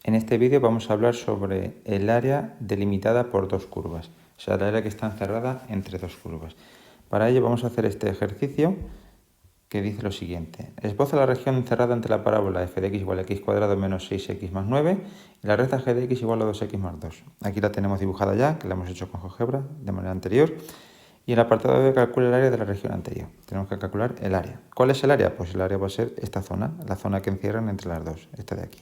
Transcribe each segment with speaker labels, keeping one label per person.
Speaker 1: En este vídeo vamos a hablar sobre el área delimitada por dos curvas, o sea, el área que está encerrada entre dos curvas. Para ello vamos a hacer este ejercicio que dice lo siguiente. Esboza la región encerrada entre la parábola f de x igual a x cuadrado menos 6x más 9 y la recta g de x igual a 2x más 2. Aquí la tenemos dibujada ya, que la hemos hecho con GeoGebra de manera anterior. Y en el apartado B calcula el área de la región anterior. Tenemos que calcular el área. ¿Cuál es el área? Pues el área va a ser esta zona, la zona que encierran entre las dos, esta de aquí.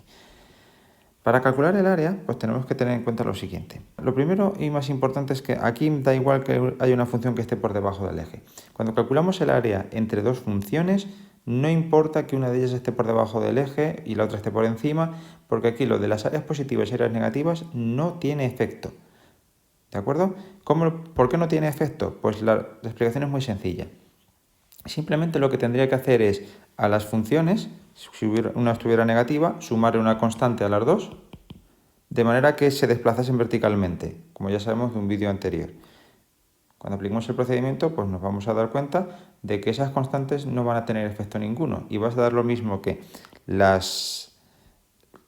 Speaker 1: Para calcular el área, pues tenemos que tener en cuenta lo siguiente. Lo primero y más importante es que aquí da igual que haya una función que esté por debajo del eje. Cuando calculamos el área entre dos funciones, no importa que una de ellas esté por debajo del eje y la otra esté por encima, porque aquí lo de las áreas positivas y áreas negativas no tiene efecto. ¿De acuerdo? ¿Por qué no tiene efecto? Pues la explicación es muy sencilla. Simplemente lo que tendría que hacer es a las funciones, si una estuviera negativa, sumarle una constante a las dos, de manera que se desplazasen verticalmente, como ya sabemos de un vídeo anterior. Cuando apliquemos el procedimiento, pues nos vamos a dar cuenta de que esas constantes no van a tener efecto ninguno y va a dar lo mismo que las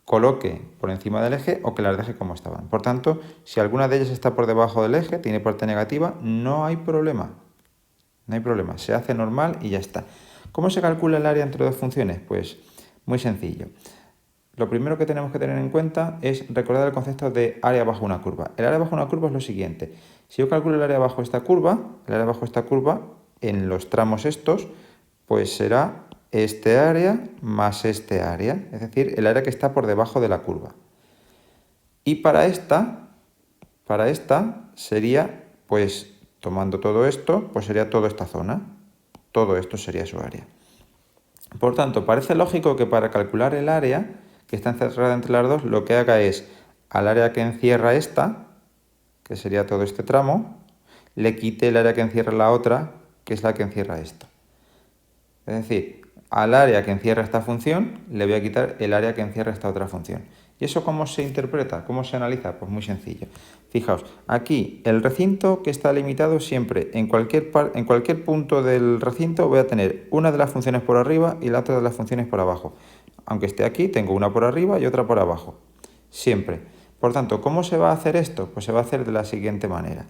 Speaker 1: coloque por encima del eje o que las deje como estaban. Por tanto, si alguna de ellas está por debajo del eje, tiene parte negativa, no hay problema. No hay problema, se hace normal y ya está. ¿Cómo se calcula el área entre dos funciones? Pues muy sencillo. Lo primero que tenemos que tener en cuenta es recordar el concepto de área bajo una curva. El área bajo una curva es lo siguiente. Si yo calculo el área bajo esta curva, en los tramos estos, pues será este área más este área, es decir, el área que está por debajo de la curva. Y para esta sería, pues, tomando todo esto, pues sería toda esta zona. Todo esto sería su área. Por tanto, parece lógico que para calcular el área que está encerrada entre las dos, lo que haga es al área que encierra esta, que sería todo este tramo, le quite el área que encierra la otra, que es la que encierra esto. Es decir, al área que encierra esta función, le voy a quitar el área que encierra esta otra función. ¿Y eso cómo se interpreta? ¿Cómo se analiza? Pues muy sencillo. Fijaos, aquí el recinto que está limitado siempre, en cualquier punto del recinto voy a tener una de las funciones por arriba y la otra de las funciones por abajo. Aunque esté aquí, tengo una por arriba y otra por abajo. Siempre. Por tanto, ¿cómo se va a hacer esto? Pues se va a hacer de la siguiente manera.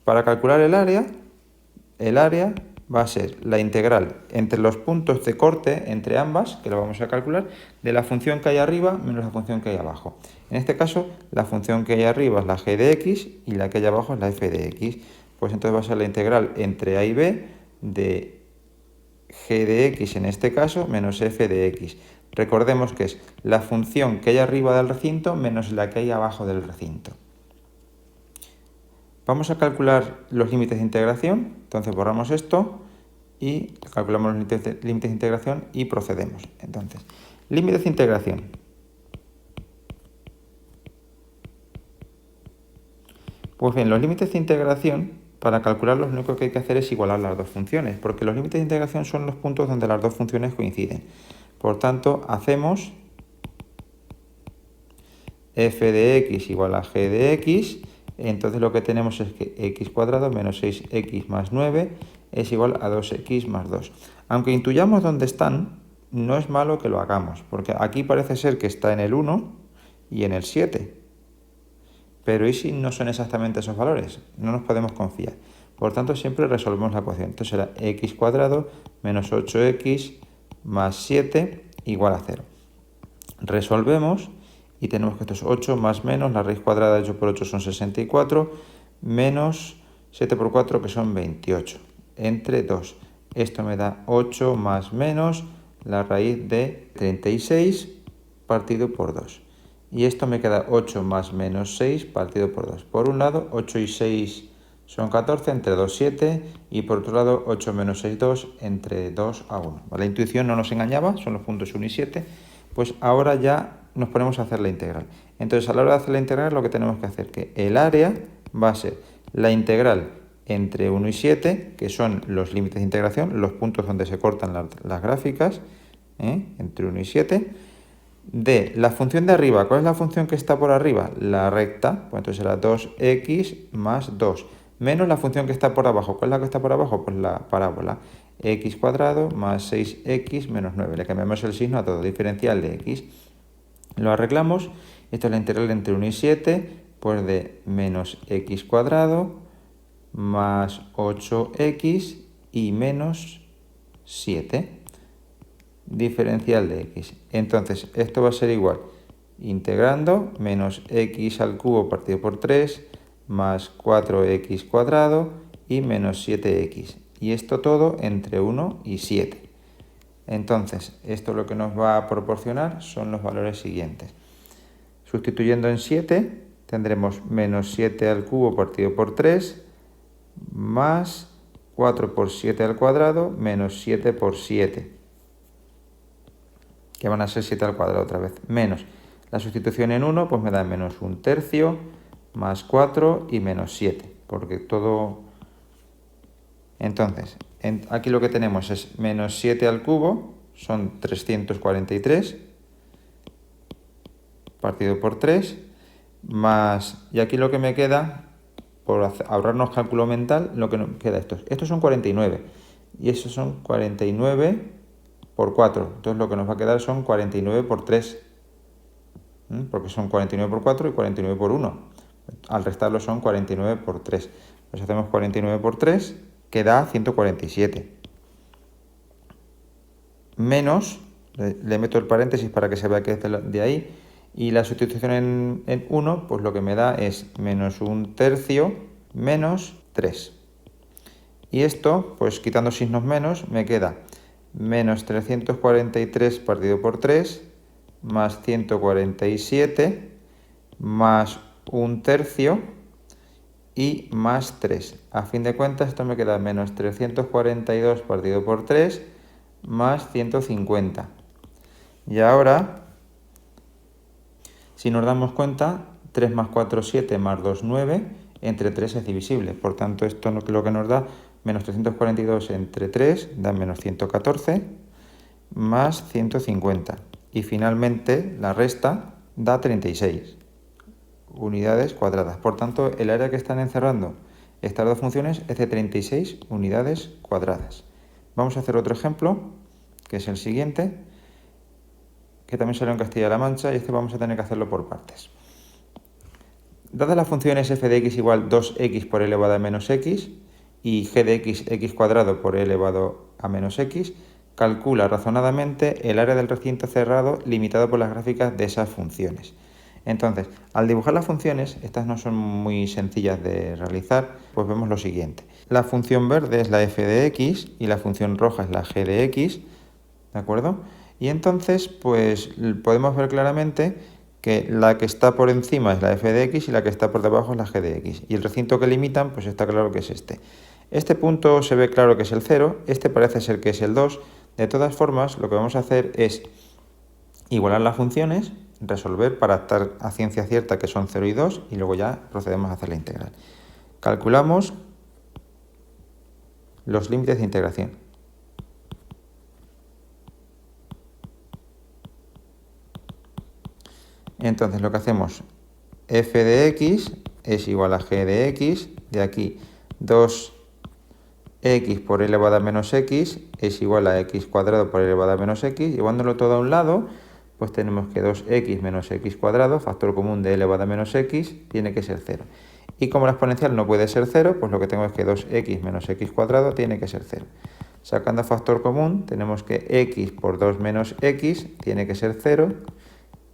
Speaker 1: Para calcular el área va a ser la integral entre los puntos de corte entre ambas, que lo vamos a calcular, de la función que hay arriba menos la función que hay abajo. En este caso, la función que hay arriba es la g de x y la que hay abajo es la f de x. Pues entonces va a ser la integral entre a y b de g de x en este caso menos f de x. Recordemos que es la función que hay arriba del recinto menos la que hay abajo del recinto. Vamos a calcular los límites de integración, entonces borramos esto y calculamos los límites de integración y procedemos. Entonces, límites de integración. Pues bien, los límites de integración, para calcularlos lo único que hay que hacer es igualar las dos funciones, porque los límites de integración son los puntos donde las dos funciones coinciden. Por tanto, hacemos f de x igual a g de x. Entonces lo que tenemos es que x cuadrado menos 6x más 9 es igual a 2x más 2. Aunque intuyamos dónde están, no es malo que lo hagamos, porque aquí parece ser que está en el 1 y en el 7. Pero ¿y si no son exactamente esos valores? No nos podemos confiar. Por tanto, siempre resolvemos la ecuación. Entonces será x cuadrado menos 8x más 7 igual a 0. Resolvemos. Y tenemos que esto es 8 más menos, la raíz cuadrada de 8 por 8 son 64, menos 7 por 4 que son 28, entre 2. Esto me da 8 más menos la raíz de 36 partido por 2. Y esto me queda 8 más menos 6 partido por 2. Por un lado, 8 y 6 son 14, entre 2, 7. Y por otro lado, 8 menos 6, 2, entre 2 a 1. La intuición no nos engañaba, son los puntos 1 y 7. Pues ahora ya nos ponemos a hacer la integral. Entonces, a la hora de hacer la integral, lo que tenemos que hacer es que el área va a ser la integral entre 1 y 7, que son los límites de integración, los puntos donde se cortan las gráficas, entre 1 y 7, de la función de arriba. ¿Cuál es la función que está por arriba? La recta, pues entonces será 2x más 2, menos la función que está por abajo. ¿Cuál es la que está por abajo? Pues la parábola. X cuadrado más 6x menos 9. Le cambiamos el signo a todo, diferencial de x. Lo arreglamos. Esto es la integral entre 1 y 7, pues de menos x cuadrado más 8x y menos 7. Diferencial de x. Entonces, esto va a ser igual, integrando, menos x al cubo partido por 3, más 4x cuadrado y menos 7x. Y esto todo entre 1 y 7. Entonces, esto lo que nos va a proporcionar son los valores siguientes. Sustituyendo en 7, tendremos menos 7 al cubo partido por 3, más 4 por 7 al cuadrado, menos 7 por 7, que van a ser 7 al cuadrado otra vez, menos la sustitución en 1, pues me da menos 1/3, más 4 y menos 7, porque todo... Entonces, aquí lo que tenemos es menos 7 al cubo, son 343, partido por 3, más... Y aquí lo que me queda, por ahorrarnos cálculo mental, lo que nos queda estos son 49, y estos son 49 por 4, entonces lo que nos va a quedar son 49 por 3, porque son 49 por 4 y 49 por 1. Al restarlo son 49 por 3. Pues hacemos 49 por 3, que da 147. Menos, le meto el paréntesis para que se vea que es de ahí, y la sustitución en 1, pues lo que me da es menos 1/3 menos 3. Y esto, pues quitando signos menos, me queda menos 343 partido por 3, más 147, más 1/3 y más 3. A fin de cuentas, esto me queda menos 342 partido por 3, más 150. Y ahora, si nos damos cuenta, 3 más 4, 7, más 2, 9, entre 3 es divisible. Por tanto, esto lo que nos da, menos 342 entre 3, da menos 114, más 150. Y finalmente, la resta da 36 unidades cuadradas. Por tanto, el área que están encerrando estas dos funciones es de 36 unidades cuadradas. Vamos a hacer otro ejemplo, que es el siguiente, que también salió en Castilla-La Mancha, y este vamos a tener que hacerlo por partes. Dadas las funciones f de x igual 2x por e elevado a menos x y g de x cuadrado por e elevado a menos x, calcula razonadamente el área del recinto cerrado limitado por las gráficas de esas funciones. Entonces, al dibujar las funciones, estas no son muy sencillas de realizar, pues vemos lo siguiente. La función verde es la f de x y la función roja es la g de x, ¿de acuerdo? Y entonces, pues podemos ver claramente que la que está por encima es la f de x y la que está por debajo es la g de x. Y el recinto que limitan, pues está claro que es este. Este punto se ve claro que es el 0, este parece ser que es el 2. De todas formas, lo que vamos a hacer es igualar las funciones, resolver para estar a ciencia cierta que son 0 y 2, y luego ya procedemos a hacer la integral. Calculamos los límites de integración. Entonces lo que hacemos, f de x es igual a g de x, de aquí 2x por e elevado a menos x es igual a x cuadrado por e elevado a menos x, llevándolo todo a un lado, pues tenemos que 2x menos x cuadrado, factor común de e elevado a menos x, tiene que ser 0. Y como la exponencial no puede ser 0, pues lo que tengo es que 2x menos x cuadrado tiene que ser 0. Sacando factor común, tenemos que x por 2 menos x tiene que ser 0,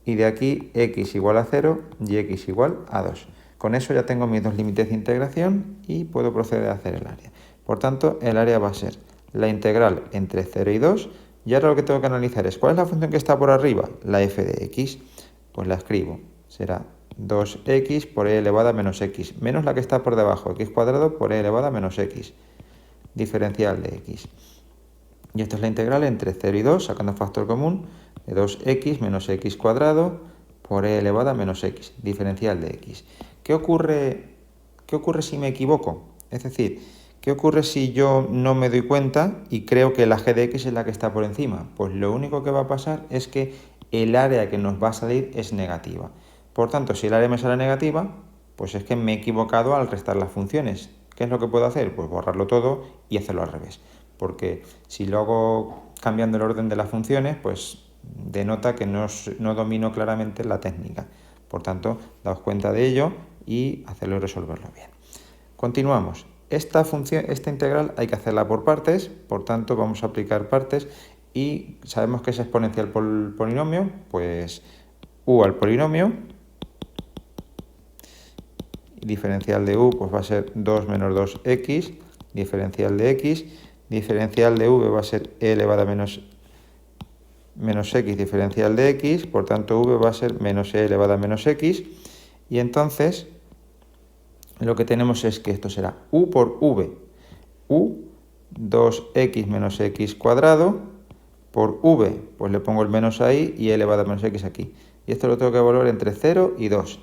Speaker 1: y de aquí x igual a 0 y x igual a 2. Con eso ya tengo mis dos límites de integración y puedo proceder a hacer el área. Por tanto, el área va a ser la integral entre 0 y 2. Y ahora lo que tengo que analizar es, ¿cuál es la función que está por arriba? La f de x. Pues la escribo. Será 2x por e elevado a menos x, menos la que está por debajo, x cuadrado por e elevado a menos x. Diferencial de x. Y esta es la integral entre 0 y 2, sacando factor común, de 2x menos x cuadrado por e elevado a menos x, diferencial de x. ¿Qué ocurre si me equivoco? Es decir, ¿qué ocurre si yo no me doy cuenta y creo que la g de x es la que está por encima? Pues lo único que va a pasar es que el área que nos va a salir es negativa. Por tanto, si el área me sale negativa, pues es que me he equivocado al restar las funciones. ¿Qué es lo que puedo hacer? Pues borrarlo todo y hacerlo al revés. Porque si lo hago cambiando el orden de las funciones, pues denota que no domino claramente la técnica. Por tanto, daos cuenta de ello y hacerlo y resolverlo bien. Continuamos. Esta integral hay que hacerla por partes, por tanto vamos a aplicar partes y sabemos que es exponencial por el polinomio, pues u al polinomio, diferencial de u pues va a ser 2 menos 2x, diferencial de x, diferencial de v va a ser e elevado a menos x diferencial de x, por tanto v va a ser menos e elevado a menos x, y entonces lo que tenemos es que esto será u por v, u 2x menos x cuadrado, por v, pues le pongo el menos ahí y e elevado a menos x aquí. Y esto lo tengo que evaluar entre 0 y 2,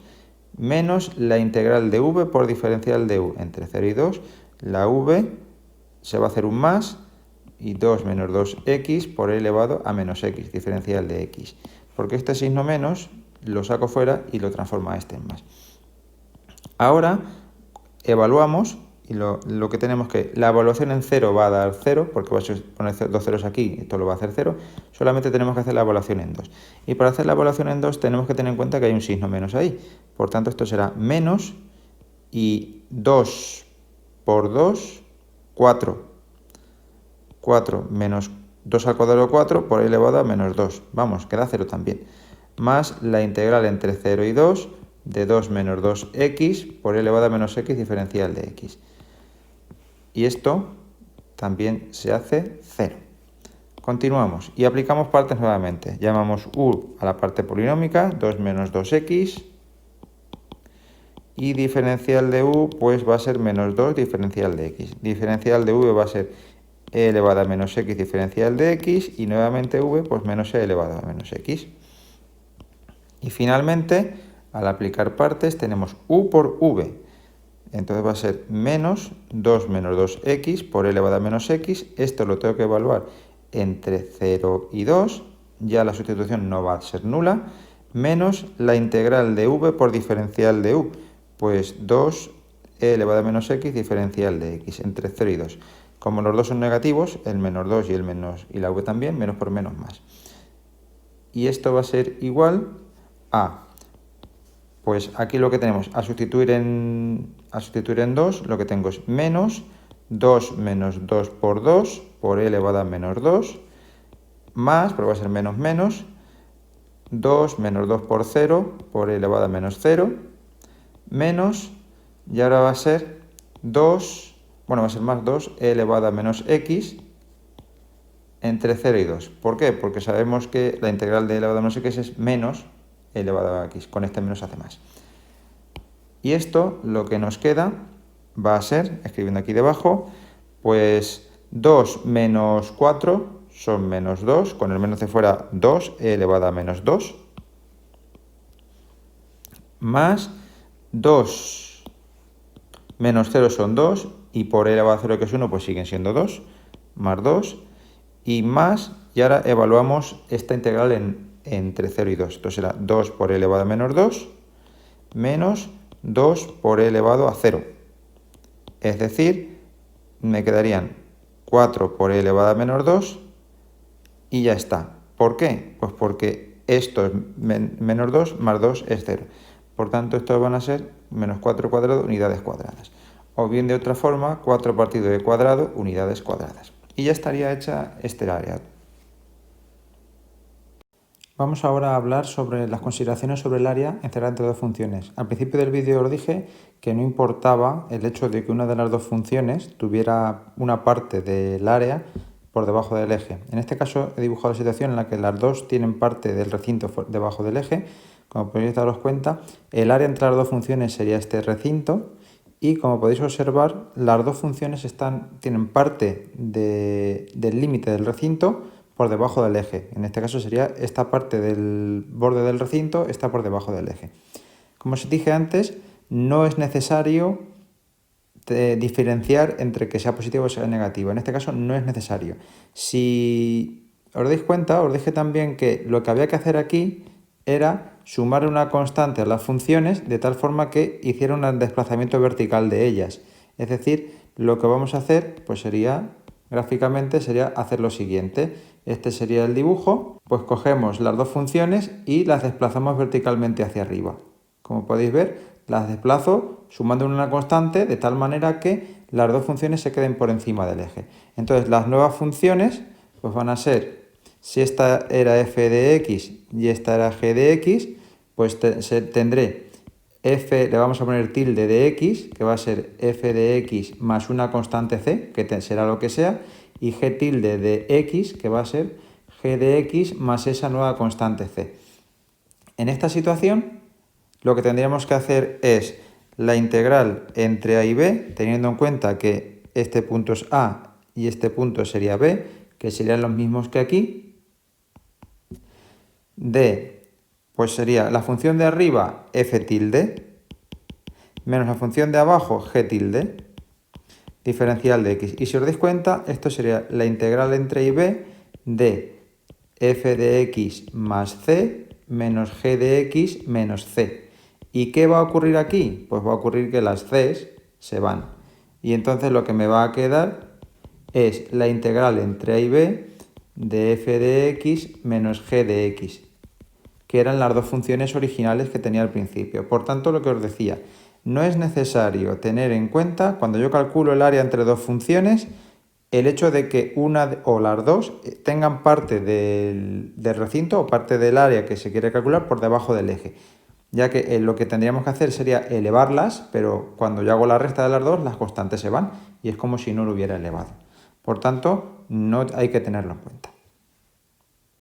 Speaker 1: menos la integral de v por diferencial de u. Entre 0 y 2, la v se va a hacer un más, y 2 menos 2x por e elevado a menos x, diferencial de x. Porque este signo menos lo saco fuera y lo transformo a este en más. Ahora evaluamos y lo que tenemos que la evaluación en 0 va a dar 0, porque vas a poner dos ceros aquí, esto lo va a hacer 0, solamente tenemos que hacer la evaluación en 2. Y para hacer la evaluación en 2 tenemos que tener en cuenta que hay un signo menos ahí. Por tanto, esto será menos y 2 por 2, 4. 4 menos 2 al cuadrado 4 por e elevado a menos 2. Vamos, queda 0 también. Más la integral entre 0 y 2 de 2 menos 2x por e elevado a menos x diferencial de x. Y esto también se hace 0. Continuamos y aplicamos partes nuevamente. Llamamos u a la parte polinómica, 2 menos 2x. Y diferencial de u pues va a ser menos 2 diferencial de x. Diferencial de v va a ser e elevado a menos x diferencial de x, y nuevamente v pues menos e elevado a menos x. Y finalmente, al aplicar partes, tenemos u por v. Entonces va a ser menos 2 menos 2x por e elevado a menos x. Esto lo tengo que evaluar entre 0 y 2. Ya la sustitución no va a ser nula. Menos la integral de v por diferencial de u. Pues 2 e elevado a menos x diferencial de x entre 0 y 2. Como los dos son negativos, el menos 2 y el menos y la v también, menos por menos más. Y esto va a ser igual a, pues aquí lo que tenemos, a sustituir en 2, lo que tengo es menos 2 menos 2 por 2 por e elevado a menos 2, más, pero va a ser menos menos, 2 menos 2 por 0 por e elevado a menos 0, menos, y ahora va a ser 2, bueno, va a ser más 2 e elevado a menos x entre 0 y 2. ¿Por qué? Porque sabemos que la integral de e elevado a menos x es menos e elevado a x. Con este menos hace más. Y esto, lo que nos queda, va a ser, escribiendo aquí debajo, pues 2 menos 4 son menos 2. Con el menos de fuera, 2 e elevado a menos 2. Más 2 menos 0 son 2. Y por e elevado a 0, que es 1, pues siguen siendo 2, más 2, y más, y ahora evaluamos esta integral entre 0 y 2. Entonces será 2 por e elevado a menos 2, menos 2 por e elevado a 0. Es decir, me quedarían 4 por e elevado a menos 2, y ya está. ¿Por qué? Pues porque esto es menos 2 más 2 es 0. Por tanto, estos van a ser menos 4 cuadrado unidades cuadradas. O bien de otra forma, 4 partido de cuadrado, unidades cuadradas. Y ya estaría hecha este área. Vamos ahora a hablar sobre las consideraciones sobre el área encerrada entre dos funciones. Al principio del vídeo os dije que no importaba el hecho de que una de las dos funciones tuviera una parte del área por debajo del eje. En este caso he dibujado la situación en la que las dos tienen parte del recinto debajo del eje. Como podéis daros cuenta, el área entre las dos funciones sería este recinto. Y como podéis observar, las dos funciones tienen parte del límite del recinto por debajo del eje. En este caso sería esta parte del borde del recinto está por debajo del eje. Como os dije antes, no es necesario diferenciar entre que sea positivo o sea negativo. En este caso no es necesario. Si os dais cuenta, os dije también que lo que había que hacer aquí era sumar una constante a las funciones de tal forma que hiciera un desplazamiento vertical de ellas. Es decir, lo que vamos a hacer pues gráficamente sería hacer lo siguiente. este sería el dibujo, pues cogemos las dos funciones y las desplazamos verticalmente hacia arriba. Como podéis ver, las desplazo sumando una constante de tal manera que las dos funciones se queden por encima del eje. Entonces las nuevas funciones pues van a ser, si esta era f de x y esta era g de x, pues tendré f, le vamos a poner tilde de x, que va a ser f de x más una constante c, que será lo que sea, y g tilde de x, que va a ser g de x más esa nueva constante c. En esta situación, lo que tendríamos que hacer es la integral entre a y b, teniendo en cuenta que este punto es a y este punto sería b, que serían los mismos que aquí, de, pues sería la función de arriba f tilde, menos la función de abajo g tilde, diferencial de x. Y si os dais cuenta, esto sería la integral entre a y b de f de x más c menos g de x menos c. ¿Y qué va a ocurrir aquí? Pues va a ocurrir que las c's se van. Y entonces lo que me va a quedar es la integral entre a y b de f de x menos g de x, que eran las dos funciones originales que tenía al principio. Por tanto, lo que os decía, no es necesario tener en cuenta, cuando yo calculo el área entre dos funciones, el hecho de que una o las dos tengan parte del recinto o parte del área que se quiere calcular por debajo del eje, ya que lo que tendríamos que hacer sería elevarlas, pero cuando yo hago la resta de las dos, las constantes se van y es como si no lo hubiera elevado. Por tanto, no hay que tenerlo en cuenta.